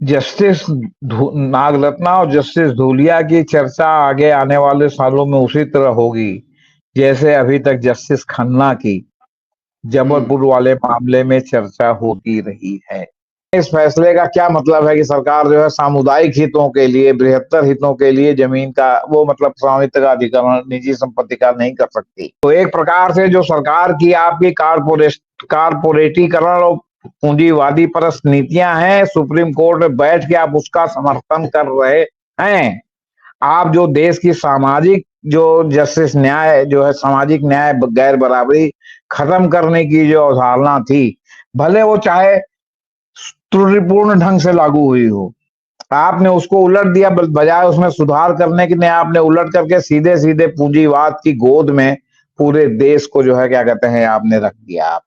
Justice Nagarathna और justice Dhulia की चर्चा आगे आने वाले सालों में उसी तरह होगी जैसे अभी तक जस्टिस खन्ना की जबलपुर वाले मामले में चर्चा होती रही है। इस फैसले का क्या मतलब है कि सरकार जो है सामुदायिक हितों के लिए, बृहत्तर हितों के लिए जमीन का वो मतलब स्वामित्व का अधिग्रहण निजी संपत्ति का नहीं कर सकती। तो एक प्रकार से जो सरकार की आपकी कारपोरेटीकरण और पूंजीवादी परस्त नीतियां हैं, सुप्रीम कोर्ट में बैठ के आप उसका समर्थन कर रहे हैं। आप जो देश की सामाजिक जो जस्टिस न्याय जो है, सामाजिक न्याय गैर बराबरी खत्म करने की जो अवधारणा थी, भले वो चाहे त्रुटिपूर्ण ढंग से लागू हुई हो, आपने उसको उलट दिया। बजाय उसमें सुधार करने के लिए आपने उलट करके सीधे सीधे पूंजीवाद की गोद में पूरे देश को जो है क्या कहते हैं आपने रख दिया। आप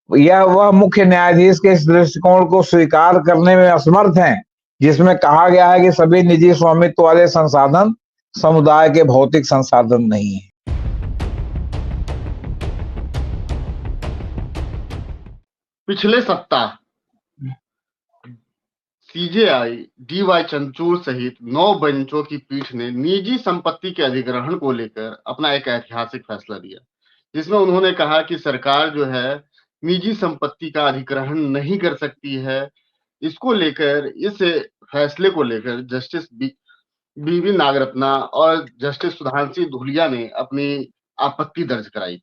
यह वह मुख्य न्यायाधीश के इस दृष्टिकोण को स्वीकार करने में असमर्थ हैं जिसमें कहा गया है कि सभी निजी स्वामित्व वाले संसाधन समुदाय के भौतिक संसाधन नहीं है। पिछले सप्ताह सीजेआई डीवाई चंद्रचूड़ सहित 9 बेंचों की पीठ ने निजी संपत्ति के अधिग्रहण को लेकर अपना एक ऐतिहासिक फैसला दिया, जिसमें उन्होंने कहा कि सरकार जो है निजी संपत्ति का अधिग्रहण नहीं कर सकती है। इसको लेकर, इस फैसले को लेकर जस्टिस बीवी नागरत्ना और जस्टिस सुधांशु धूलिया ने अपनी आपत्ति दर्ज कराई थी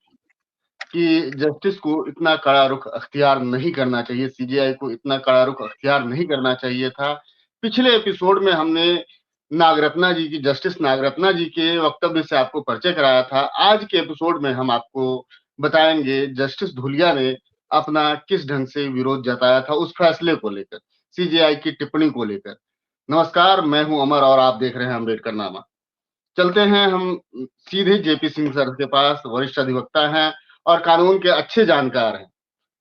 कि जस्टिस को इतना कड़ा रुख अख्तियार नहीं करना चाहिए, सीजेआई को इतना कड़ा रुख अख्तियार नहीं करना चाहिए था। पिछले एपिसोड में हमने नागरत्ना जी की, जस्टिस नागरत्ना जी के वक्तव्य से आपको परिचय कराया था। आज के एपिसोड में हम आपको बताएंगे जस्टिस धूलिया ने अपना किस ढंग से विरोध जताया था उस फैसले को लेकर, सीजेआई की टिप्पणी को लेकर। नमस्कार, मैं हूं अमर और आप देख रहे हैं अम्बेडकर नामा। चलते हैं हम सीधे जेपी सिंह सर के पास। वरिष्ठ अधिवक्ता हैं और कानून के अच्छे जानकार हैं,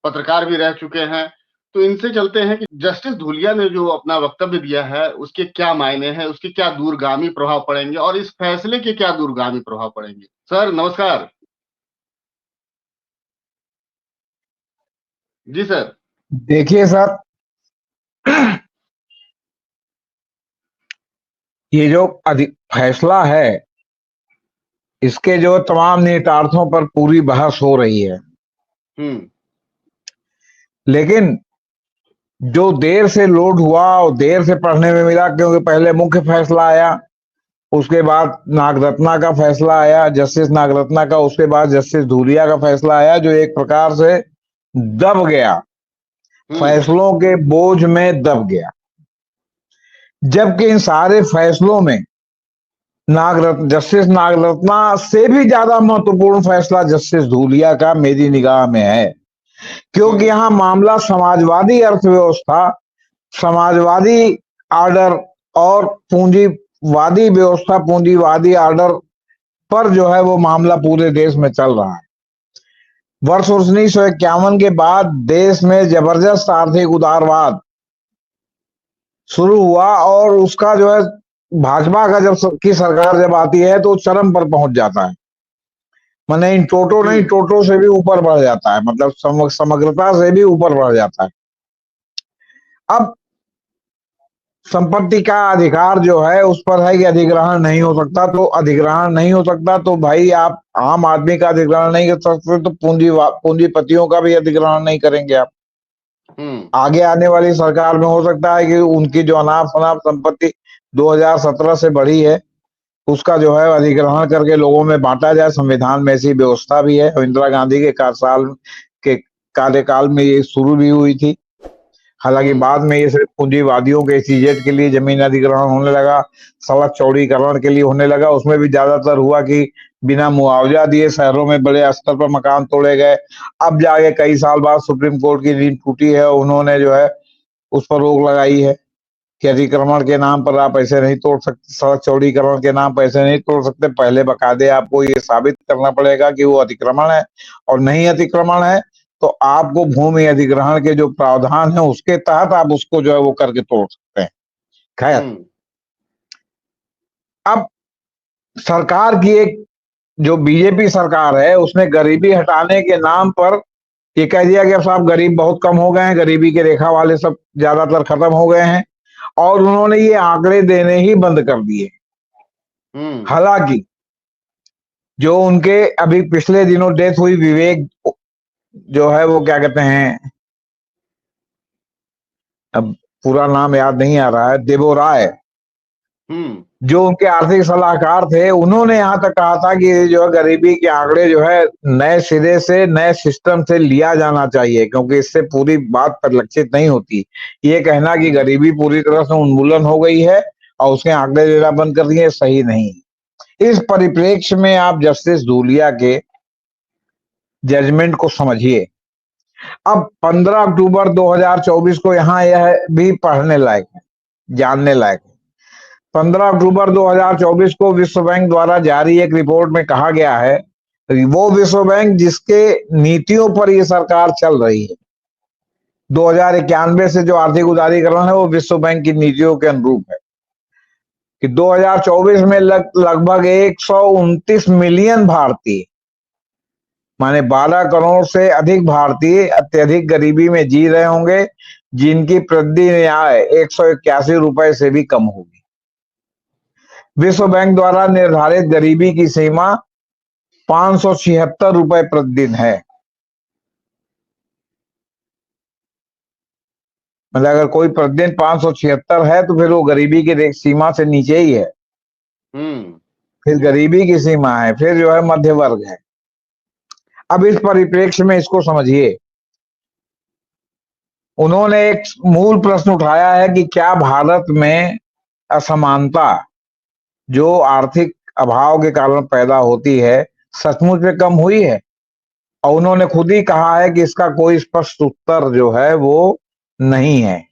पत्रकार भी रह चुके हैं। तो इनसे चलते हैं कि जस्टिस धूलिया ने जो अपना वक्तव्य दिया है उसके क्या मायने हैं, उसके क्या दूरगामी प्रभाव पड़ेंगे और इस फैसले के क्या दूरगामी प्रभाव पड़ेंगे। सर नमस्कार। जी सर। देखिए सर, ये जो फैसला है इसके जो तमाम निहितार्थों पर पूरी बहस हो रही है, लेकिन जो देर से लोड हुआ और देर से पढ़ने में मिला, क्योंकि पहले मुख्य फैसला आया, उसके बाद नागरत्ना का फैसला आया, जस्टिस नागरत्ना का, उसके बाद जस्टिस धूलिया का फैसला आया, जो एक प्रकार से दब गया, फैसलों के बोझ में दब गया। जबकि इन सारे फैसलों में जस्टिस नागरत्ना से भी ज्यादा महत्वपूर्ण फैसला जस्टिस धूलिया का मेरी निगाह में है, क्योंकि यहां मामला समाजवादी अर्थव्यवस्था, समाजवादी आर्डर और पूंजीवादी व्यवस्था, पूंजीवादी आर्डर पर जो है वो मामला पूरे देश में चल रहा है। वर्ष 1951 के बाद देश में जबरदस्त आर्थिक उदारवाद शुरू हुआ और उसका जो है भाजपा का जब की सरकार जब आती है तो चरम पर पहुंच जाता है। माने इन टोटो नहीं, टोटो से भी ऊपर बढ़ जाता है, मतलब समग्रता से भी ऊपर बढ़ जाता है। अब संपत्ति का अधिकार जो है उस पर है कि अधिग्रहण नहीं हो सकता, तो अधिग्रहण नहीं हो सकता तो भाई आप आम आदमी का अधिग्रहण नहीं कर सकते, तो पूंजीपतियों का भी अधिग्रहण नहीं करेंगे आप। आगे आने वाली सरकार में हो सकता है कि उनकी जो अनाप शनाप संपत्ति 2017 से बढ़ी है उसका जो है अधिग्रहण करके लोगों में बांटा जाए। संविधान में ऐसी व्यवस्था भी है और इंदिरा गांधी के कार्यकाल में ये शुरू भी हुई थी। हालांकि बाद में ये सिर्फ पूंजीवादियों के सीजेट के लिए जमीन अधिग्रहण होने लगा, सड़क चौड़ीकरण के लिए होने लगा। उसमें भी ज्यादातर हुआ कि बिना मुआवजा दिए शहरों में बड़े स्तर पर मकान तोड़े गए। अब जाके कई साल बाद सुप्रीम कोर्ट की नींद टूटी है, उन्होंने जो है उस पर रोक लगाई है कि अतिक्रमण के नाम पर आप ऐसे नहीं तोड़ सकते, सड़क चौड़ीकरण के नाम पर ऐसे नहीं तोड़ सकते। पहले बकायदे आपको ये साबित करना पड़ेगा कि वो अतिक्रमण है, और नहीं अतिक्रमण है तो आपको भूमि अधिग्रहण के जो प्रावधान है उसके तहत आप उसको जो है वो करके तोड़ सकते हैं। खैर, अब सरकार की एक जो बीजेपी सरकार है उसने गरीबी हटाने के नाम पर ये कह दिया कि अब साहब गरीब बहुत कम हो गए हैं, गरीबी के रेखा वाले सब ज्यादातर खत्म हो गए हैं, और उन्होंने ये आंकड़े देने ही बंद कर दिए। हालांकि जो उनके अभी पिछले दिनों डेथ हुई, विवेक जो है वो क्या कहते हैं, अब पूरा नाम याद नहीं आ रहा है, देबोराय, जो उनके आर्थिक सलाहकार थे, उन्होंने यहां तक कहा था कि जो है गरीबी के आंकड़े जो है नए सिरे से, नए सिस्टम से लिया जाना चाहिए, क्योंकि इससे पूरी बात परिलक्षित नहीं होती। ये कहना कि गरीबी पूरी तरह से उन्मूलन हो गई है और उसके आंकड़े देना बंद कर दिए, सही नहीं। इस परिप्रेक्ष्य में आप जस्टिस धूलिया के जजमेंट को समझिए। अब 15 अक्टूबर 2024 को यहाँ यह भी पढ़ने लायक है, जानने लायक है। 15 अक्टूबर 2024 को विश्व बैंक द्वारा जारी एक रिपोर्ट में कहा गया है, वो विश्व बैंक जिसके नीतियों पर ये सरकार चल रही है, 2091 से जो आर्थिक उदारीकरण है वो विश्व बैंक की नीतियों के अनुरूप है, कि 2024 में लगभग 129 मिलियन भारतीय, माने 12 करोड़ से अधिक भारतीय अत्यधिक गरीबी में जी रहे होंगे, जिनकी प्रतिदिन आय 181 रुपए से भी कम होगी। विश्व बैंक द्वारा निर्धारित गरीबी की सीमा 576 रुपए प्रतिदिन है। मतलब अगर कोई प्रतिदिन 576 है तो फिर वो गरीबी की सीमा से नीचे ही है, फिर गरीबी की सीमा है, फिर जो है मध्य वर्ग है। अब इस परिप्रेक्ष्य में इसको समझिए। उन्होंने एक मूल प्रश्न उठाया है कि क्या भारत में असमानता जो आर्थिक अभाव के कारण पैदा होती है सचमुच में कम हुई है, और उन्होंने खुद ही कहा है कि इसका कोई स्पष्ट उत्तर जो है वो नहीं है।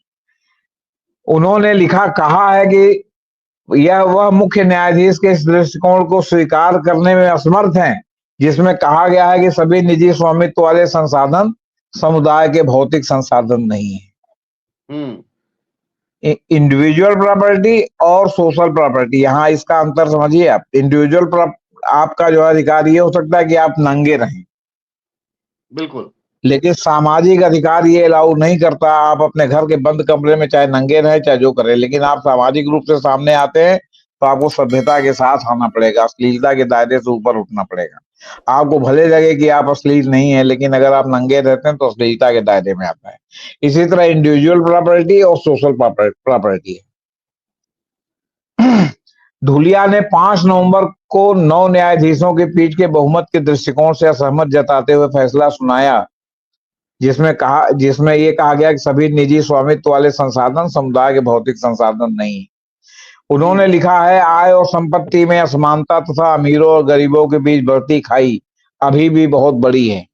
उन्होंने कहा है कि यह वह मुख्य न्यायाधीश के इस दृष्टिकोण को स्वीकार करने में असमर्थ हैं, जिसमें कहा गया है कि सभी निजी स्वामित्व वाले संसाधन समुदाय के भौतिक संसाधन नहीं है। इंडिविजुअल प्रॉपर्टी और सोशल प्रॉपर्टी, यहाँ इसका अंतर समझिए आप। इंडिविजुअल आपका जो अधिकार ये हो सकता है कि आप नंगे रहें, बिल्कुल, लेकिन सामाजिक अधिकार ये अलाउ नहीं करता। आप अपने घर के बंद कमरे में चाहे नंगे रहें चाहे जो करें, लेकिन आप सामाजिक रूप से सामने आते हैं तो आपको सभ्यता के साथ आना पड़ेगा, अश्लीलता के दायरे से ऊपर उठना पड़ेगा। आपको भले लगे कि आप अश्लील नहीं है, लेकिन अगर आप नंगे रहते हैं तो अश्लीलता के दायरे में आता है। इसी तरह इंडिविजुअल प्रॉपर्टी और सोशल प्रॉपर्टी है। धूलिया ने 5 नवंबर को 9 न्यायाधीशों की पीठ के बहुमत के दृष्टिकोण से असहमत जताते हुए फैसला सुनाया, जिसमें ये कहा गया कि सभी निजी स्वामित्व वाले संसाधन समुदाय के भौतिक संसाधन नहीं। उन्होंने लिखा है, आय और संपत्ति में असमानता तथा अमीरों और गरीबों के बीच बढ़ती खाई अभी भी बहुत बड़ी है।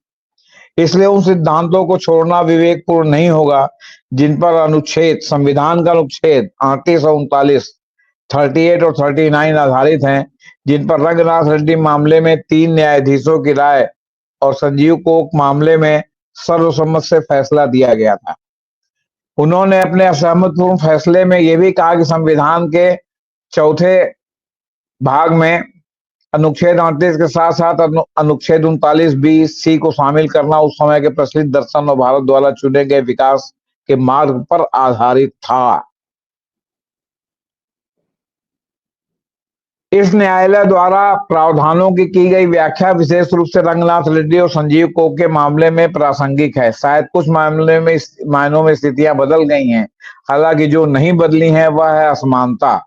इसलिए उन सिद्धांतों को छोड़ना विवेकपूर्ण नहीं होगा जिन पर अनुच्छेद, संविधान का अनुच्छेद 38 और 39, 38 और 39 आधारित हैं, जिन पर रंगनाथ रेड्डी मामले में 3 न्यायाधीशों की राय और संजीव कोक मामले में सर्वसम्मत से फैसला दिया गया था। उन्होंने अपने असहमतपूर्ण फैसले में यह भी कहा कि संविधान के चौथे भाग में अनुच्छेद 38 के साथ साथ अनुच्छेद 39(b)(c) को शामिल करना उस समय के प्रचलित दर्शन और भारत द्वारा चुने गए विकास के मार्ग पर आधारित था। इस न्यायालय द्वारा प्रावधानों की गई व्याख्या विशेष रूप से रंगनाथ रेड्डी और संजीव कोक के मामले में प्रासंगिक है। शायद कुछ मायनों में स्थितियां बदल गई हैं, हालांकि जो नहीं बदली हैं वह है असमानता।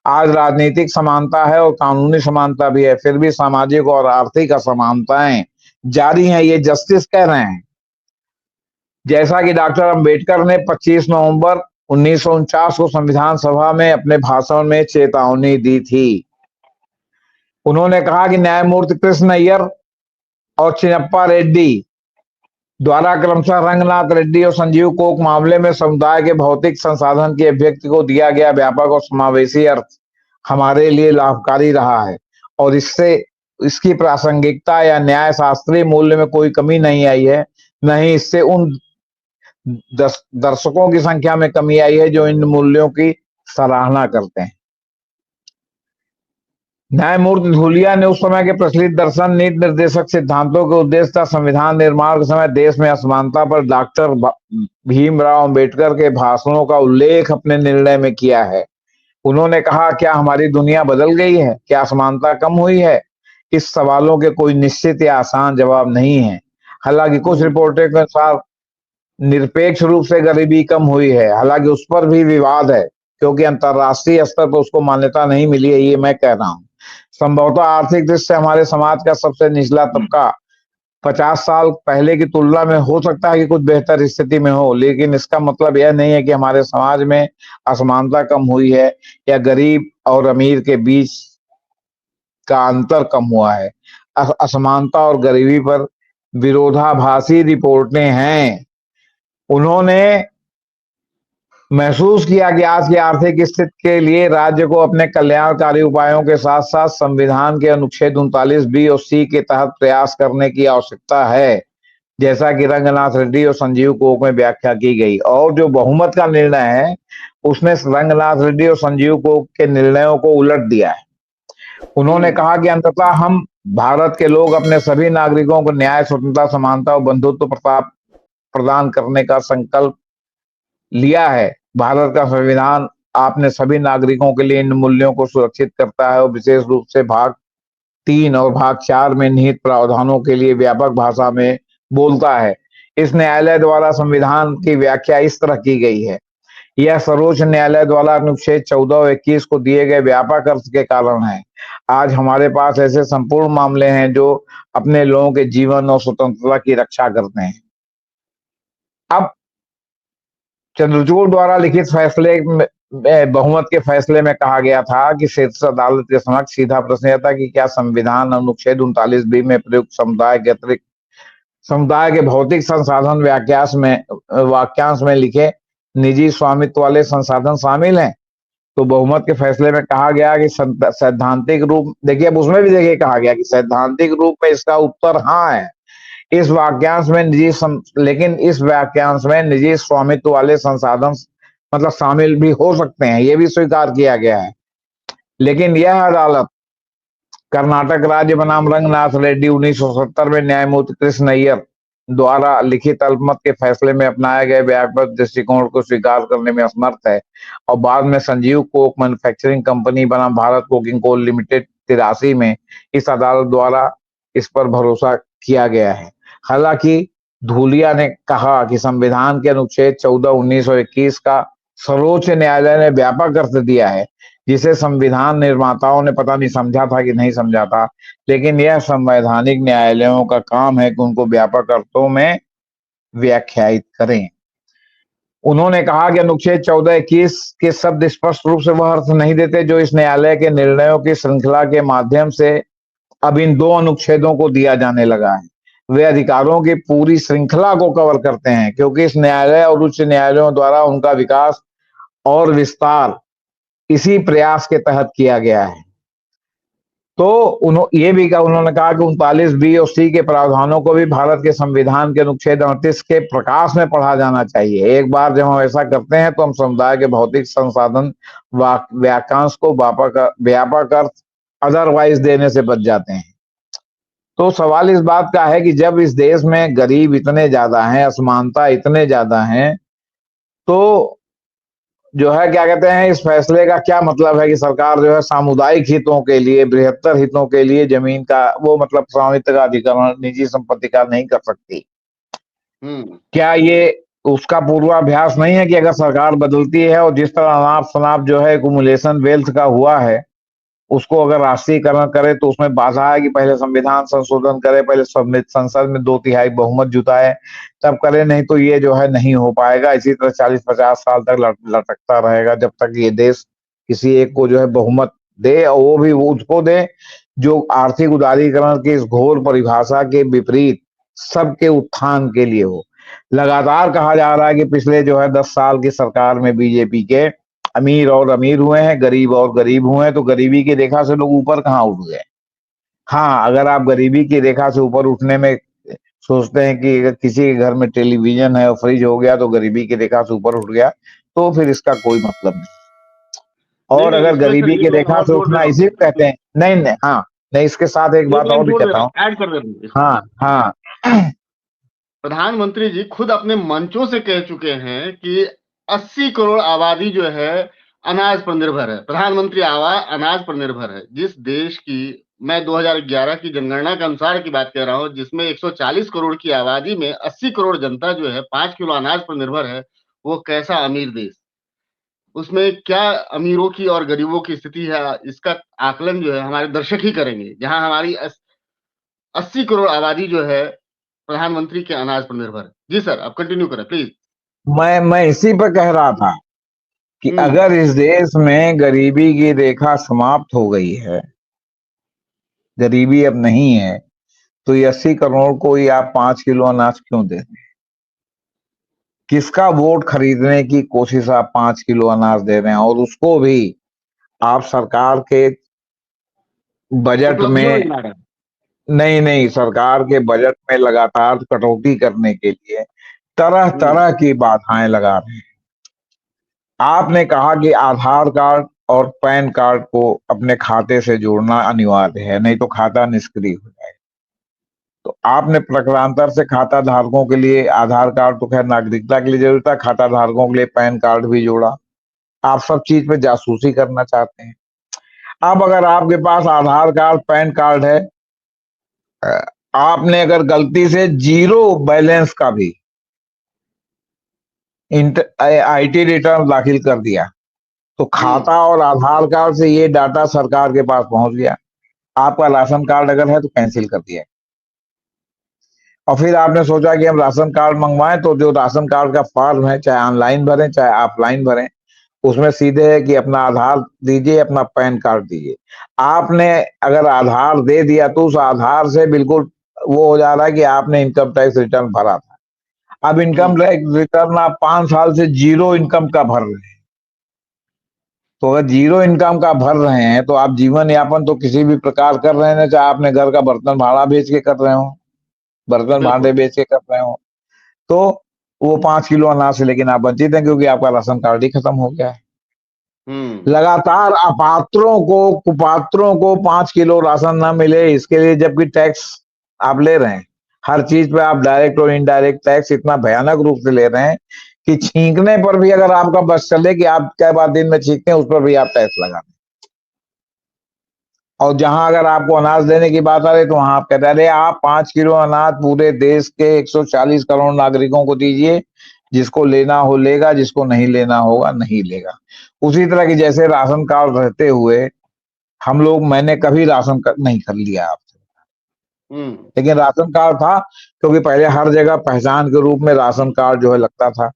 आज राजनीतिक समानता है और कानूनी समानता भी है, फिर भी सामाजिक और आर्थिक असमानताएं जारी हैं, ये जस्टिस कह रहे हैं। जैसा कि डॉक्टर अंबेडकर ने 25 नवंबर 1949 को संविधान सभा में अपने भाषण में चेतावनी दी थी। उन्होंने कहा कि न्यायमूर्ति कृष्ण अय्यर और चिन्नप्पा रेड्डी द्वारा क्रमशः रंगनाथ रेड्डी और संजीव कोक मामले में समुदाय के भौतिक संसाधन की अभिव्यक्ति को दिया गया व्यापक और समावेशी अर्थ हमारे लिए लाभकारी रहा है, और इसकी प्रासंगिकता या न्याय शास्त्रीय मूल्य में कोई कमी नहीं आई है, नहीं इससे उन दर्शकों की संख्या में कमी आई है जो इन मूल्यों की सराहना करते हैं। न्यायमूर्ति धूलिया ने उस समय के प्रचलित दर्शन नीति निर्देशक सिद्धांतों के उद्देश्य था संविधान निर्माण के समय देश में असमानता पर डॉक्टर भीमराव अंबेडकर के भाषणों का उल्लेख अपने निर्णय में किया है। उन्होंने कहा, क्या हमारी दुनिया बदल गई है? क्या असमानता कम हुई है? इस सवालों के कोई निश्चित या आसान जवाब नहीं है। हालांकि कुछ रिपोर्टों के अनुसार निरपेक्ष रूप से गरीबी कम हुई है, हालांकि उस पर भी विवाद है क्योंकि अंतरराष्ट्रीय स्तर पर उसको मान्यता नहीं मिली है, ये मैं कह रहा हूँ। संभवतः आर्थिक दृष्टि से हमारे समाज का सबसे निचला तबका 50 साल पहले की तुलना में हो सकता है कि कुछ बेहतर स्थिति में हो, लेकिन इसका मतलब यह नहीं है कि हमारे समाज में असमानता कम हुई है या गरीब और अमीर के बीच का अंतर कम हुआ है। असमानता और गरीबी पर विरोधाभासी रिपोर्टें हैं। उन्होंने महसूस किया कि आज की आर्थिक स्थिति के लिए राज्य को अपने कल्याणकारी उपायों के साथ साथ संविधान के अनुच्छेद 39 बी और सी के तहत प्रयास करने की आवश्यकता है, जैसा कि रंगनाथ रेड्डी और संजीव कोक में व्याख्या की गई। और जो बहुमत का निर्णय है उसने रंगनाथ रेड्डी और संजीव कोक के निर्णयों को उलट दिया है। उन्होंने कहा कि अंततः हम भारत के लोग अपने सभी नागरिकों को न्याय, स्वतंत्रता, समानता और बंधुत्व प्रताप प्रदान करने का संकल्प लिया है। भारत का संविधान आपने सभी नागरिकों के लिए इन मूल्यों को सुरक्षित करता है और विशेष रूप से भाग 3 और भाग 4 में निहित प्रावधानों के लिए व्यापक भाषा में बोलता है। इस न्यायालय द्वारा संविधान की व्याख्या इस तरह की गई है, यह सर्वोच्च न्यायालय द्वारा अनुच्छेद 14 और 21 को दिए गए व्यापक अर्थ के कारण है। आज हमारे पास ऐसे संपूर्ण मामले हैं जो अपने लोगों के जीवन और स्वतंत्रता की रक्षा करते हैं। अब चंद्रचूड़ द्वारा लिखित फैसले में बहुमत के फैसले में कहा गया था कि शीर्ष अदालत के समक्ष सीधा प्रश्न यह था कि क्या संविधान अनुच्छेद 39 बी में प्रयुक्त समुदाय के अतिरिक्त समुदाय के भौतिक संसाधन वाक्यांश में लिखे निजी स्वामित्व वाले संसाधन शामिल हैं। तो बहुमत के फैसले में कहा गया कि सैद्धांतिक रूप, देखिए अब उसमें भी देखिए कहा गया कि सैद्धांतिक रूप में इसका उत्तर हाँ है। इस वाक्यांश में लेकिन इस वाक्यांश में निजी स्वामित्व वाले संसाधन मतलब शामिल भी हो सकते हैं, ये भी स्वीकार किया गया है। लेकिन यह अदालत कर्नाटक राज्य बनाम रंगनाथ रेड्डी 1970 में न्यायमूर्ति कृष्ण अय्यर द्वारा लिखित अल्पमत के फैसले में अपनाए गए व्यापक दृष्टिकोण को स्वीकार करने में असमर्थ है और बाद में संजीव कोक मैन्युफैक्चरिंग कंपनी बनाम भारत कोकिंग कोल लिमिटेड 83 में इस अदालत द्वारा इस पर भरोसा किया गया है। हालांकि धूलिया ने कहा कि संविधान के अनुच्छेद 14, 19 और 21 का सर्वोच्च न्यायालय ने व्यापक अर्थ दिया है, जिसे संविधान निर्माताओं ने पता नहीं समझा था कि नहीं समझा था, लेकिन यह संवैधानिक न्यायालयों का काम है कि उनको व्यापक अर्थों में व्याख्यायित करें। उन्होंने कहा कि अनुच्छेद 14, 21 के शब्द स्पष्ट रूप से वह अर्थ नहीं देते जो इस न्यायालय के निर्णयों की श्रृंखला के माध्यम से अब इन 2 अनुच्छेदों को दिया जाने लगा है। वे अधिकारों की पूरी श्रृंखला को कवर करते हैं क्योंकि इस न्यायालय और उच्च न्यायालयों द्वारा उनका विकास और विस्तार इसी प्रयास के तहत किया गया है। तो ये भी कहा, उन्होंने कहा कि 39 बी और सी के प्रावधानों को भी भारत के संविधान के अनुच्छेद 38 के प्रकाश में पढ़ा जाना चाहिए। एक बार जब हम ऐसा करते हैं तो हम समुदाय के भौतिक संसाधन वाक्यांश को व्यापक अर्थ अदरवाइज देने से बच जाते हैं। तो सवाल इस बात का है कि जब इस देश में गरीब इतने ज्यादा हैं, असमानता इतने ज्यादा हैं, तो जो है क्या कहते हैं, इस फैसले का क्या मतलब है कि सरकार जो है सामुदायिक हितों के लिए, बृहत्तर हितों के लिए जमीन का वो मतलब स्वामित्व का अधिग्रहण निजी संपत्ति का नहीं कर सकती। क्या ये उसका पूर्वाभ्यास नहीं है कि अगर सरकार बदलती है और जिस तरह अनाप शनाप जो है एक्युमुलेशन वेल्थ का हुआ है उसको अगर राष्ट्रीयकरण करे तो उसमें बाधा है कि पहले संविधान संशोधन करे, पहले संसद में 2/3 बहुमत जुटाए, तब करे, नहीं तो ये जो है नहीं हो पाएगा। इसी तरह 40-50 साल तक लटकता रहेगा जब तक ये देश किसी एक को जो है बहुमत दे, और वो भी उसको दे जो आर्थिक उदारीकरण की इस घोर परिभाषा के विपरीत सबके उत्थान के लिए हो। लगातार कहा जा रहा है कि पिछले जो है 10 साल की सरकार में बीजेपी के अमीर और अमीर हुए हैं, गरीब और गरीब हुए हैं, तो गरीबी की रेखा से लोग ऊपर कहाँ उठ गए। हाँ, अगर आप गरीबी की रेखा से ऊपर उठने में सोचते हैं कि अगर किसी के घर में टेलीविजन है और फ्रिज हो गया तो गरीबी की रेखा से ऊपर उठ गया, तो फिर इसका कोई मतलब नहीं। नहीं और नहीं, अगर इस पे सर गरीबी की एक बात रेखा और से जोड़ दे उठना रहा इसी हूँ, को कहते हैं। नहीं नहीं, हाँ, नहीं, इसके साथ एक एक बात लाइन और भी जोड़ दे कहता रहा हूँ। हूँ, ऐड कर दे रहा हूँ इसमें। हाँ हाँ। प्रधानमंत्री जी खुद अपने मंचों से कह चुके हैं कि 80 करोड़ आबादी जो है अनाज पर निर्भर है। प्रधानमंत्री आवास अनाज पर निर्भर है। जिस देश की, मैं 2011 की जनगणना के अनुसार की बात कर रहा हूं, जिसमें 140 करोड़ की आबादी में 80 करोड़ जनता जो है 5 किलो अनाज पर निर्भर है, वो कैसा अमीर देश। उसमें क्या अमीरों की और गरीबों की स्थिति है, इसका आकलन जो है हमारे दर्शक ही करेंगे। जहां हमारी 80 करोड़ आबादी जो है प्रधानमंत्री के अनाज पर निर्भर है। जी सर, आप कंटिन्यू करें प्लीज। मैं इसी पर कह रहा था कि हम्म। अगर इस देश में गरीबी की रेखा समाप्त हो गई है, गरीबी अब नहीं है, तो ये 80 करोड़ को ही आप 5 किलो अनाज क्यों दे रहे हैं? किसका वोट खरीदने की कोशिश आप 5 किलो अनाज दे रहे हैं, और उसको भी आप सरकार के बजट उपलब्धियों में में, गिना रहे हैं। नहीं नहीं, सरकार के बजट में लगातार कटौती करने के लिए तरह हम्म। तरह की बाधाएं लगा रहे हैं। आपने कहा कि आधार कार्ड और पैन कार्ड को अपने खाते से जोड़ना अनिवार्य है, नहीं तो खाता निष्क्रिय हो जाए। तो आपने प्रकरणांतर से खाता धारकों के लिए आधार कार्ड तो खैर नागरिकता के लिए जरूरत है, खाता धारकों के लिए पैन कार्ड भी जोड़ा। आप सब चीज पे जासूसी करना चाहते हैं। अब अगर आपके पास आधार कार्ड पैन कार्ड है, आपने अगर गलती से जीरो बैलेंस का भी आईटी रिटर्न दाखिल कर दिया, तो हम्म। खाता और आधार कार्ड से ये डाटा सरकार के पास पहुंच गया। आपका राशन कार्ड अगर है तो कैंसिल कर दिया। और फिर आपने सोचा कि हम राशन कार्ड मंगवाएं, तो जो राशन कार्ड का फॉर्म है, चाहे ऑनलाइन भरें चाहे ऑफलाइन भरें, उसमें सीधे है कि अपना आधार दीजिए, अपना पैन कार्ड दीजिए। आपने अगर आधार दे दिया तो उस आधार से बिल्कुल वो हो जा रहा है कि आपने इनकम टैक्स रिटर्न भरा था। अब इनकम हम्म। टैक्स रिटर्न आप 5 साल से जीरो इनकम का भर रहे हैं। तो अगर जीरो इनकम का भर रहे हैं, तो आप जीवन यापन तो किसी भी प्रकार कर रहे हैं, चाहे आपने घर का बर्तन भाड़ा बेच के कर रहे हो, बर्तन भांडे बिल्कुल। बेच के कर रहे हो, तो वो 5 किलो अनाज से लेकिन आप वंचित हैं, क्योंकि आपका राशन कार्ड ही खत्म हो गया है। हम्म। लगातार अपात्रों को, कुपात्रों को 5 किलो राशन न मिले, इसके लिए जबकि टैक्स आप ले रहे हैं, हर चीज पे आप डायरेक्ट और इनडायरेक्ट टैक्स इतना भयानक रूप से ले रहे हैं कि छींकने पर भी अगर आपका बस चले कि आप क्या बार दिन में छींकते हैं, उस पर भी आप टैक्स लगा रहे हैं। और जहां अगर आपको अनाज देने की बात आ रही, तो वहां आप कहते हैं अरे आप 5 किलो अनाज पूरे देश के 140 करोड़ नागरिकों को दीजिए, जिसको लेना हो लेगा, जिसको नहीं लेना होगा नहीं लेगा। उसी तरह की जैसे राशन कार्ड रहते हुए हम लोग, मैंने कभी राशन कार्ड नहीं कर लिया आपसे, हम्म। लेकिन राशन कार्ड था, क्योंकि पहले हर जगह पहचान के रूप में राशन कार्ड जो है लगता था।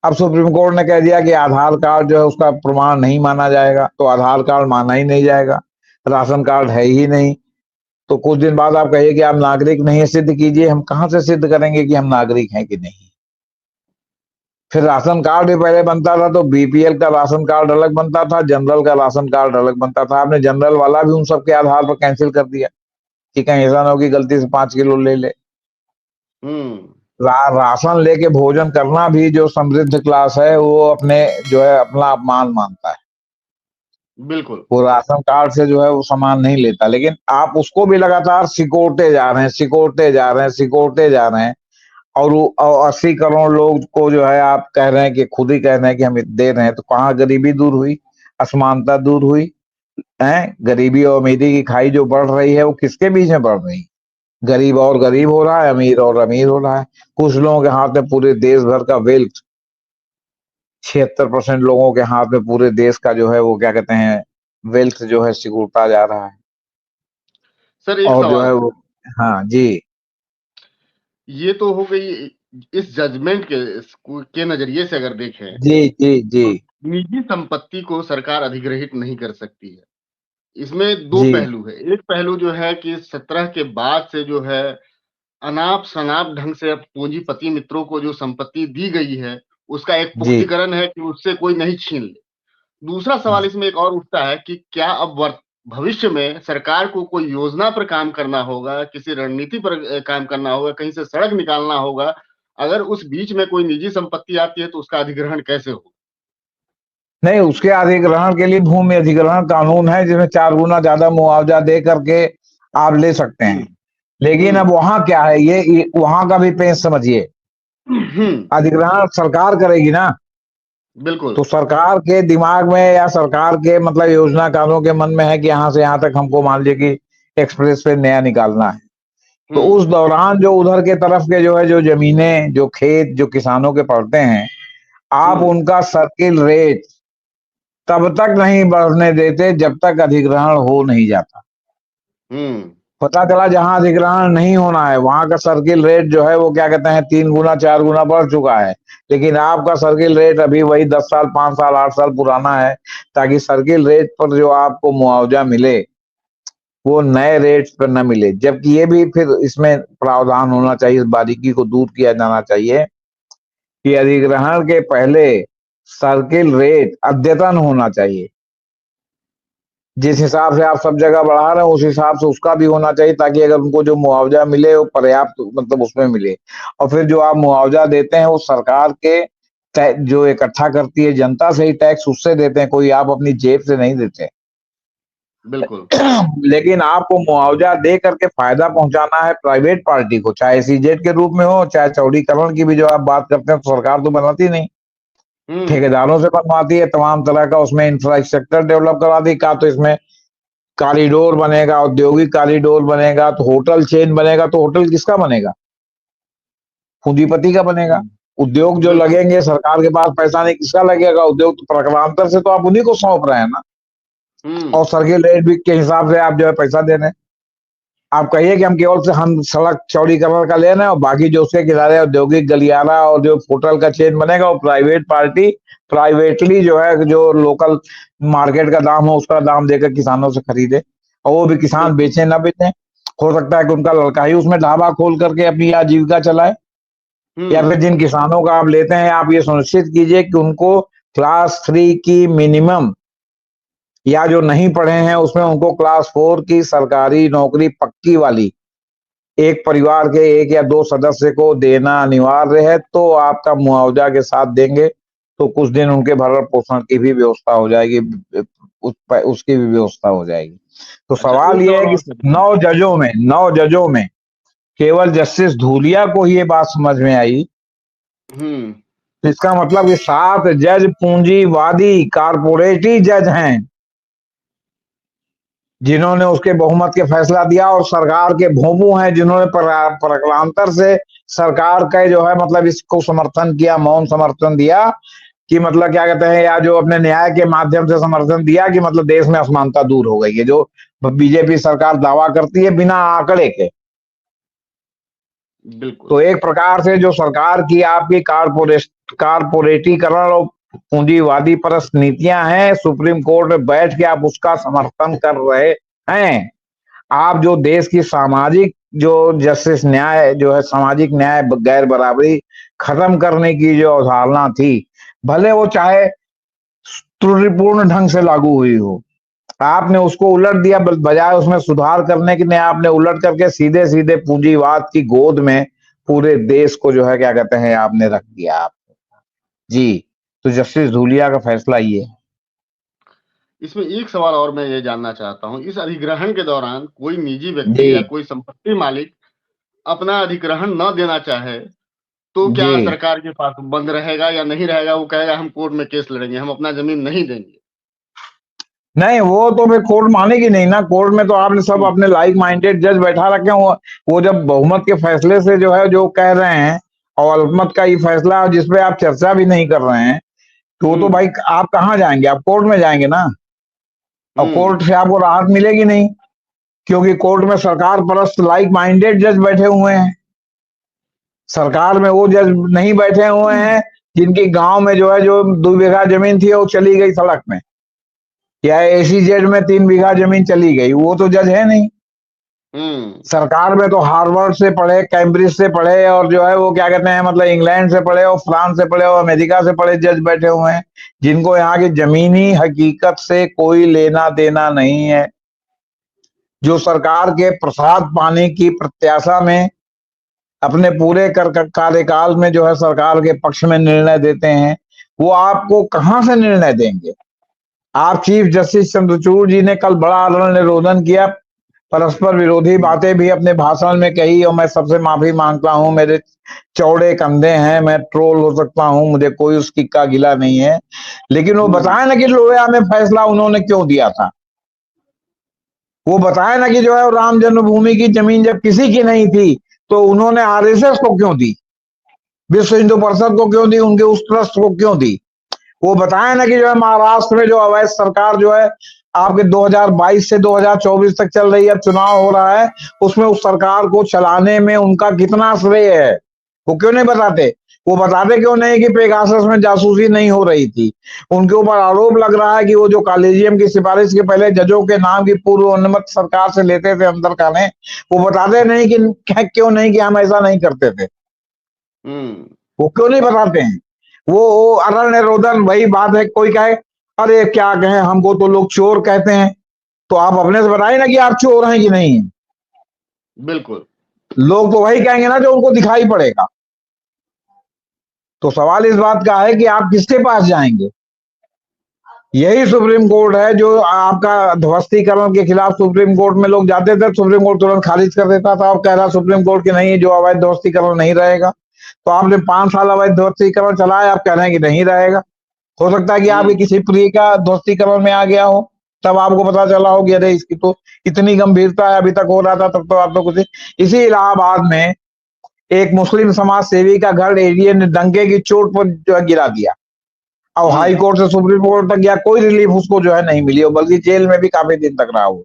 अब सुप्रीम कोर्ट ने कह दिया कि आधार कार्ड जो है उसका प्रमाण नहीं माना जाएगा, तो आधार कार्ड माना ही नहीं जाएगा, राशन कार्ड है ही नहीं। तो कुछ दिन बाद आप कहिए कि आप नागरिक नहीं सिद्ध कीजिए, हम कहां से सिद्ध करेंगे कि हम नागरिक हैं कि नहीं? फिर राशन कार्ड भी पहले बनता था तो बीपीएल का राशन कार्ड अलग बनता था, जनरल का राशन कार्ड अलग बनता था। आपने जनरल वाला भी उन सबके आधार पर कैंसिल कर दिया कि कहीं ऐसा ना हो कि गलती से 5 किलो ले ले। हम्म। राशन लेके भोजन करना भी जो समृद्ध क्लास है, वो अपने जो है अपना अपमान मानता है। बिल्कुल। वो राशन कार्ड से जो है वो सामान नहीं लेता, लेकिन आप उसको भी लगातार सिकोड़ते जा रहे हैं, सिकोड़ते जा रहे हैं, सिकोड़ते जा रहे हैं। और 80 करोड़ लोग को जो है आप कह रहे हैं कि खुद ही कह रहे हैं कि हम दे रहे हैं, तो कहाँ गरीबी दूर हुई, असमानता दूर हुई है? गरीबी और अमीरी की खाई जो बढ़ रही है, वो किसके बीच में बढ़ रही है? गरीब और गरीब हो रहा है, अमीर और अमीर हो रहा है। कुछ लोगों के हाथ में पूरे देश भर का वेल्थ, 76% लोगों के हाथ में पूरे देश का जो है वो क्या कहते हैं, वेल्थ जो है सिकुड़ता जा रहा है। सर एक और जो है सवाल, वो, हाँ जी, ये तो हो गई इस जजमेंट के नजरिए से अगर देखें, जी जी जी तो निजी संपत्ति को सरकार अधिग्रहित नहीं कर सकती है। इसमें दो जी पहलू है। एक पहलू जो है कि 17 के बाद से जो है अनाप शनाप ढंग से अब पूंजीपति मित्रों को जो संपत्ति दी गई है, उसका एक जी, पुख्तीकरण है कि उससे कोई नहीं छीन ले। दूसरा सवाल हाँ। इसमें एक और उठता है कि क्या अब भविष्य में सरकार को कोई योजना पर काम करना होगा, किसी रणनीति पर काम करना होगा, कहीं से सड़क निकालना होगा। अगर उस बीच में कोई निजी संपत्ति आती है तो उसका अधिग्रहण कैसे हो? नहीं, उसके अधिग्रहण के लिए भूमि अधिग्रहण कानून है जिसमें 4 गुना ज्यादा मुआवजा दे करके आप ले सकते हैं। लेकिन अब वहां क्या है, ये वहां का भी पेंच समझिए, अधिग्रहण सरकार करेगी ना, बिल्कुल। तो सरकार के दिमाग में या सरकार के मतलब योजनाकारों के मन में है कि यहाँ से यहाँ तक हमको मान लीजिए कि एक्सप्रेस वे नया निकालना है, तो उस दौरान जो उधर के तरफ के जो है जो जमीनें जो खेत जो किसानों के पड़ते हैं, आप उनका सर्किल रेट तब तक नहीं बढ़ने देते जब तक अधिग्रहण हो नहीं जाता। पता चला जहां अधिग्रहण नहीं होना है वहां का सर्किल रेट जो है वो क्या कहते हैं 3 गुना 4 गुना बढ़ चुका है, लेकिन आपका सर्किल रेट अभी वही 10 साल 5 साल 8 साल पुराना है, ताकि सर्किल रेट पर जो आपको मुआवजा मिले वो नए रेट पर न मिले। जबकि ये भी फिर इसमें प्रावधान होना चाहिए, इस बारीकी को दूर किया जाना चाहिए कि अधिग्रहण के पहले सर्किल रेट अद्यतन होना चाहिए। जिस हिसाब से आप सब जगह बढ़ा रहे हैं उस हिसाब से उसका भी होना चाहिए, ताकि अगर उनको जो मुआवजा मिले वो पर्याप्त मतलब उसमें मिले। और फिर जो आप मुआवजा देते हैं वो सरकार के जो इकट्ठा करती है जनता से ही टैक्स उससे देते हैं, कोई आप अपनी जेब से नहीं देते। बिल्कुल। लेकिन आपको मुआवजा दे करके फायदा पहुंचाना है प्राइवेट पार्टी को, चाहे सीजेड के रूप में हो चाहे चौड़ीकरण की भी जो आप बात करते हैं, तो सरकार तो बनाती नहीं, ठेकेदारों से बनवाती है तमाम तरह का, उसमें इंफ्रास्ट्रक्चर डेवलप करा दी का, तो इसमें कॉरिडोर बनेगा, औद्योगिक कॉरिडोर बनेगा, तो होटल चेन बनेगा, तो होटल किसका बनेगा, पूंजीपति का बनेगा। उद्योग जो लगेंगे सरकार के पास पैसा नहीं, किसका लगेगा, उद्योग तो प्रकलांतर से तो आप उन्हीं को सौंप रहे हैं ना, और सर्किल रेट भी के हिसाब से आप जो है पैसा दे रहे हैं। आप कहिए कि हम केवल से हम सड़क चौड़ीकरण का ले रहे हैं और बाकी जो उसके किनारे औद्योगिक गलियारा और जो होटल का चेन बनेगा वो प्राइवेट पार्टी प्राइवेटली जो है जो लोकल मार्केट का दाम हो उसका दाम देकर किसानों से खरीदे, और वो भी किसान बेचे ना बेचे, हो सकता है कि उनका लड़का ही उसमें ढाबा खोल करके अपनी आजीविका चलाए। या फिर जिन किसानों का आप लेते हैं आप ये सुनिश्चित कीजिए कि उनको क्लास 3 की मिनिमम, या जो नहीं पढ़े हैं उसमें उनको क्लास 4 की सरकारी नौकरी पक्की वाली एक परिवार के 1 या 2 सदस्य को देना अनिवार्य है, तो आपका मुआवजा के साथ देंगे तो कुछ दिन उनके भरण पोषण की भी व्यवस्था हो जाएगी, उसकी भी व्यवस्था हो जाएगी। तो सवाल ये है कि 9 जजों में केवल जस्टिस धूलिया को ही ये बात समझ में आई, तो इसका मतलब कि 7 जज पूंजीवादी कारपोरेटी जज हैं जिन्होंने उसके बहुमत के फैसला दिया, और सरकार के भोंपू हैं जिन्होंने प्रकलांतर से सरकार का जो है मतलब इसको समर्थन किया, मौन समर्थन दिया कि मतलब क्या कहते हैं, या जो अपने न्याय के माध्यम से समर्थन दिया कि मतलब देश में असमानता दूर हो गई है, जो बीजेपी सरकार दावा करती है बिना आंकड़े के। तो एक प्रकार से जो सरकार की आपकी कारपोरेटीकरण और पूंजीवादी परस्त नीतियां हैं, सुप्रीम कोर्ट में बैठ के आप उसका समर्थन कर रहे हैं। आप जो देश की सामाजिक जो जस्टिस न्याय जो है सामाजिक न्याय गैर बराबरी खत्म करने की जो अवधारणा थी, भले वो चाहे त्रुटिपूर्ण ढंग से लागू हुई हो, आपने उसको उलट दिया, बजाय उसमें सुधार करने के लिए आपने उलट करके सीधे सीधे पूंजीवाद की गोद में पूरे देश को जो है क्या कहते हैं आपने रख दिया आप जी। तो जस्टिस धूलिया का फैसला ये। इसमें एक सवाल और मैं ये जानना चाहता हूँ, इस अधिग्रहण के दौरान कोई निजी व्यक्ति या कोई संपत्ति मालिक अपना अधिग्रहण न देना चाहे तो क्या सरकार के पास बंद रहेगा या नहीं रहेगा? वो कहेगा हम कोर्ट में केस लड़ेंगे, हम अपना जमीन नहीं देंगे। नहीं, वो तो फिर कोर्ट मानेगी नहीं ना। कोर्ट में तो आपने सब अपने लाइक माइंडेड जज बैठा रखे हो, वो जब बहुमत के फैसले से जो है जो कह रहे हैं और अल्पमत का ये फैसला जिसपे आप चर्चा भी नहीं कर रहे हैं, तो भाई आप कहाँ जाएंगे? आप कोर्ट में जाएंगे ना, और कोर्ट से आपको राहत मिलेगी नहीं, क्योंकि कोर्ट में सरकार परस्त लाइक माइंडेड जज बैठे हुए हैं। सरकार में वो जज नहीं बैठे हुए हैं जिनकी गांव में जो है जो 2 बीघा जमीन थी वो चली गई सड़क में, या एसीजेड में 3 बीघा जमीन चली गई, वो तो जज है नहीं। सरकार में तो हार्वर्ड से पढ़े, कैम्ब्रिज से पढ़े, और जो है वो क्या कहते हैं मतलब इंग्लैंड से पढ़े और फ्रांस से पढ़े और अमेरिका से पढ़े जज बैठे हुए हैं, जिनको यहाँ की जमीनी हकीकत से कोई लेना देना नहीं है, जो सरकार के प्रसाद पाने की प्रत्याशा में अपने पूरे कार्यकाल में जो है सरकार के पक्ष में निर्णय देते हैं, वो आपको कहां से निर्णय देंगे? आप चीफ जस्टिस चंद्रचूड़ जी ने कल बड़ा निरोधन किया, परस्पर विरोधी बातें भी अपने भाषण में कही, और मैं सबसे माफी मांगता हूं, मेरे चौड़े कंधे हैं, मैं ट्रोल हो सकता हूं, मुझे कोई उसकी का गिला नहीं है, लेकिन वो बताए ना कि लोहिया में फैसला उन्होंने क्यों दिया था। वो बताए ना कि जो है राम जन्मभूमि की जमीन जब किसी की नहीं थी तो उन्होंने आरएसएस को क्यों दी, विश्व हिंदू परिषद को क्यों दी, उनके उस ट्रस्ट को क्यों दी। वो बताए ना कि जो है महाराष्ट्र में जो अवैध सरकार जो है आपके 2022 से 2024 तक चल रही है, अब चुनाव हो रहा है, उसमें उस सरकार को चलाने में उनका कितना श्रेय है, वो क्यों नहीं बताते। वो बताते क्यों नहीं कि पेगासस में जासूसी नहीं हो रही थी। उनके ऊपर आरोप लग रहा है कि वो जो कॉलेजियम की सिफारिश के पहले जजों के नाम की पूर्व अनुमति सरकार से लेते थे अंदर खाने, वो बताते नहीं कि क्यों नहीं कि हम ऐसा नहीं करते थे। वो क्यों नहीं बताते हैं। वो अरण्य रोदन वही बात है, कोई कहे अरे क्या कहें, हमको तो लोग चोर कहते हैं, तो आप अपने से बताइए ना कि आप चोर हैं कि नहीं है। बिल्कुल। लोग तो वही कहेंगे ना जो उनको दिखाई पड़ेगा। तो सवाल इस बात का है कि आप किसके पास जाएंगे। यही सुप्रीम कोर्ट है जो आपका ध्वस्तीकरण के खिलाफ सुप्रीम कोर्ट में लोग जाते थे, सुप्रीम कोर्ट तुरंत खारिज कर देता था और कह रहा सुप्रीम कोर्ट की नहीं, जो अवैध ध्वस्तीकरण नहीं रहेगा। तो आपने 5 साल अवैध ध्वस्तीकरण चलाया, आप कह रहे हैं कि नहीं रहेगा। हो सकता है कि आपके किसी प्रिय का ध्वस्तीकरण में आ गया हो, तब आपको पता चला हो कि अरे इसकी तो इतनी गंभीरता है, अभी तक हो रहा था तब तो आप तो कुछ। इसी इलाहाबाद में एक मुस्लिम समाज सेवी का घर एडीए ने डंके की चोट पर जो है गिरा दिया, और हाई कोर्ट से सुप्रीम कोर्ट तक गया, कोई रिलीफ उसको जो है नहीं मिली, और बल्कि जेल में भी काफी दिन तक रहा वो।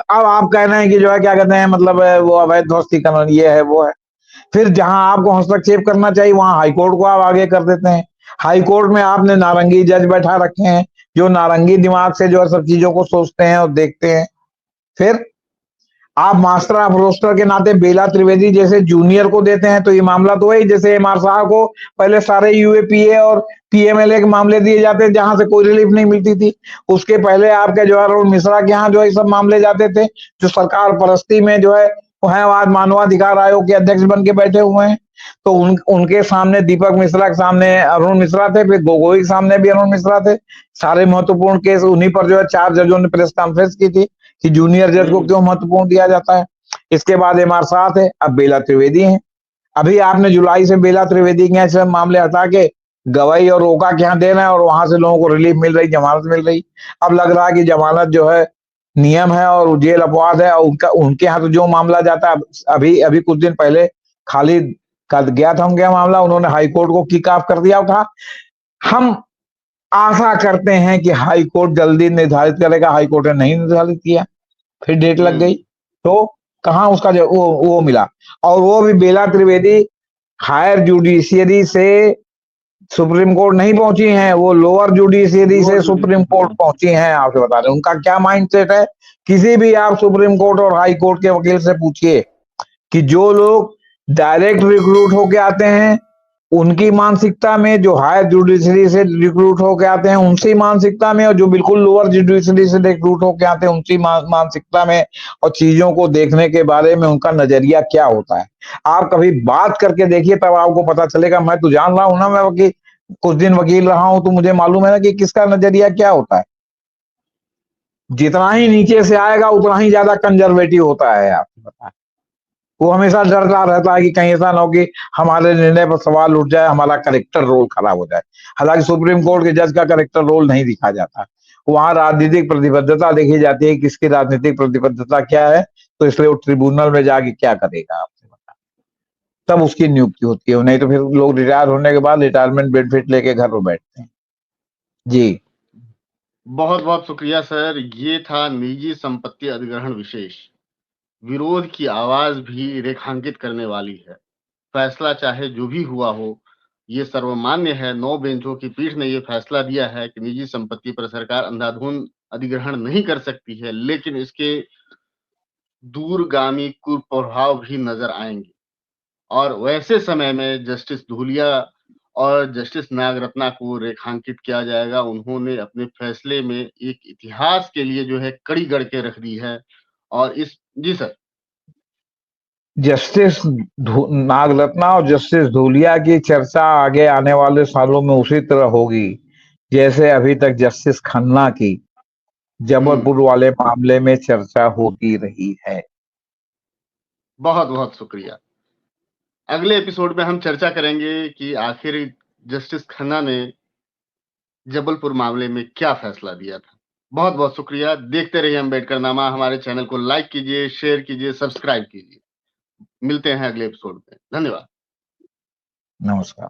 अब आप कह रहे हैं कि जो है क्या कहते हैं, मतलब वो अवैध ध्वस्तीकरण ये है वो है। फिर जहां आपको हस्तक्षेप करना चाहिए वहां हाईकोर्ट को आप आगे कर देते हैं। हाईकोर्ट में आपने नारंगी जज बैठा रखे हैं जो नारंगी दिमाग से जो है सब चीजों को सोचते हैं और देखते हैं। फिर आप मास्टर ऑफ रोस्टर के नाते बेला त्रिवेदी जैसे जूनियर को देते हैं, तो ये मामला तो वही जैसे एमआर साहब को पहले सारे यूएपीए और पीएमएलए के मामले दिए जाते हैं जहां से कोई रिलीफ नहीं मिलती थी। उसके पहले आपके जो है अरुण मिश्रा के यहाँ जो है सब मामले जाते थे, जो सरकार परस्ती में जो है आज मानवाधिकार आयोग के अध्यक्ष बन के बैठे हुए हैं। तो उनके सामने दीपक मिश्रा के सामने अरुण मिश्रा थे, फिर गोगोई के सामने भी अरुण मिश्रा थे। सारे महत्वपूर्ण केस उन्हीं पर जो है 4 जजों ने प्रेस कॉन्फ्रेंस की थी कि जूनियर जज को क्यों महत्वपूर्ण दिया जाता है। इसके बाद एमआर साथ है, अब बेला त्रिवेदी है। अभी आपने जुलाई से बेला त्रिवेदी के यहाँ मामले हटा के गवाई और रोका के यहाँ देना है, और वहां से लोगों को रिलीफ मिल रही, जमानत मिल रही। अब लग रहा है कि जमानत जो है नियम है और जेल अपवाद है, और उनके यहाँ तो जो मामला जाता है, अभी अभी कुछ दिन पहले खाली कर गया था उनके मामला, उन्होंने हाईकोर्ट को किक ऑफ कर दिया था। हम आशा करते हैं कि हाईकोर्ट जल्दी निर्धारित करेगा, हाईकोर्ट ने नहीं निर्धारित किया, फिर डेट लग गई, तो कहां उसका वो मिला। और वो भी बेला त्रिवेदी हायर जुडिशियरी से सुप्रीम कोर्ट नहीं पहुंची हैं, वो लोअर जुडिशियरी से सुप्रीम कोर्ट पहुंची हैं। आपसे बता रहे उनका क्या माइंडसेट है। किसी भी आप सुप्रीम कोर्ट और हाई कोर्ट के वकील से पूछिए कि जो लोग डायरेक्ट रिक्रूट होके आते हैं उनकी मानसिकता में, जो हायर जुडिशरी से रिक्रूट होके आते हैं उनकी मानसिकता में, और जो बिल्कुल लोअर जुडिशरी से रिक्रूट होके आते हैं उनकी मानसिकता में, और चीजों को देखने के बारे में उनका नजरिया क्या होता है। आप कभी बात करके देखिए, तब आपको पता चलेगा। मैं तो जान रहा हूं ना, मैं वकील कुछ दिन वकील रहा हूं, तो मुझे मालूम है ना कि किसका नजरिया क्या होता है। जितना ही नीचे से आएगा उतना ही ज्यादा कंजर्वेटिव होता है। आपको पता है, वो हमेशा डरता रहता है कि कहीं ऐसा ना हो कि हमारे निर्णय पर सवाल उठ जाए, हमारा करेक्टर रोल खराब हो जाए। हालांकि सुप्रीम कोर्ट के जज का करेक्टर रोल नहीं दिखा जाता, वहां राजनीतिक प्रतिबद्धता देखी जाती है, किसकी राजनीतिक प्रतिबद्धता क्या है, तो इसलिए वो ट्रिब्यूनल में जाके क्या करेगा आपसे बता, तब उसकी नियुक्ति होती है। नहीं तो फिर लोग रिटायर होने के बाद रिटायरमेंट बेनिफिट लेके घर पर बैठते हैं। जी बहुत बहुत शुक्रिया सर। ये था निजी संपत्ति अधिग्रहण विशेष। विरोध की आवाज भी रेखांकित करने वाली है। फैसला चाहे जो भी हुआ हो, ये सर्वमान्य है। 9 बेंचों की पीठ ने ये फैसला दिया है कि निजी संपत्ति पर सरकार अंधाधुंध अधिग्रहण नहीं कर सकती है, लेकिन इसके दूरगामी कुप्रभाव भी नजर आएंगे। और वैसे समय में जस्टिस धूलिया और जस्टिस नागरत्ना को रेखांकित किया जाएगा। उन्होंने अपने फैसले में एक इतिहास के लिए जो है कड़ी गढ़ के रख दी है। और इस जी सर। जस्टिस नागरत्ना और जस्टिस धूलिया की चर्चा आगे आने वाले सालों में उसी तरह होगी जैसे अभी तक जस्टिस खन्ना की जबलपुर वाले मामले में चर्चा होती रही है। बहुत बहुत शुक्रिया। अगले एपिसोड में हम चर्चा करेंगे कि आखिर जस्टिस खन्ना ने जबलपुर मामले में क्या फैसला दिया था। बहुत बहुत शुक्रिया। देखते रहिए अम्बेडकर नामा। हमारे चैनल को लाइक कीजिए, शेयर कीजिए, सब्सक्राइब कीजिए। मिलते हैं अगले एपिसोड में। धन्यवाद। नमस्कार।